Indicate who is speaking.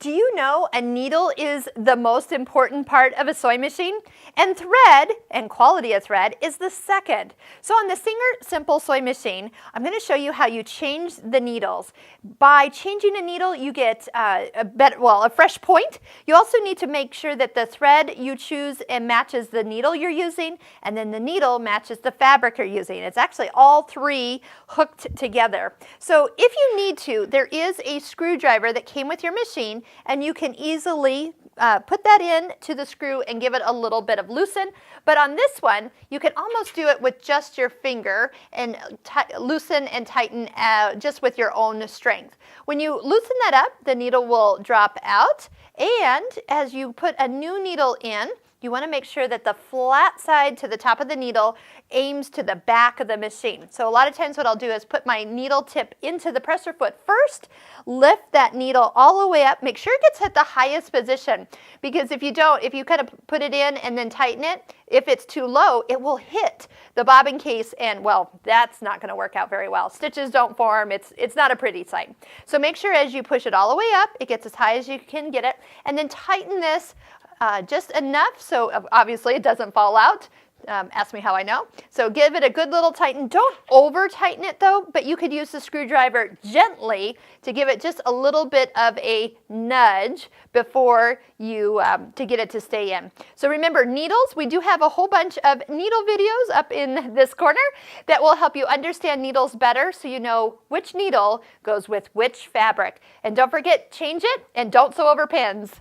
Speaker 1: Do you know a needle is the most important part of a sewing machine? And thread, and quality of thread, is the second. So on the Singer Simple Sewing Machine, I'm going to show you how you change the needles. By changing a needle, you get a fresh point. You also need to make sure that the thread you choose matches the needle you're using, and then the needle matches the fabric you're using. It's actually all three hooked together. So if you need to, there is a screwdriver that came with your machine, and you can easily put that in to the screw and give it a little bit of loosen. But on this one, you can almost do it with just your finger and loosen and tighten just with your own strength. When you loosen that up, the needle will drop out. And as you put a new needle in, you want to make sure that the flat side to the top of the needle aims to the back of the machine. So a lot of times what I'll do is put my needle tip into the presser foot first, lift that needle all the way up, make sure it gets at the highest position, because if you don't, if you kind of put it in and then tighten it, if it's too low, it will hit the bobbin case, and well, that's not going to work out very well. Stitches don't form. It's not a pretty sight. So make sure as you push it all the way up, it gets as high as you can get it, and then tighten this just enough so obviously it doesn't fall out. Ask me how I know. So give it a good little tighten. Don't over tighten it though, but you could use the screwdriver gently to give it just a little bit of a nudge before you, to get it to stay in. So remember, needles, we do have a whole bunch of needle videos up in this corner that will help you understand needles better so you know which needle goes with which fabric. And don't forget, change it and don't sew over pins.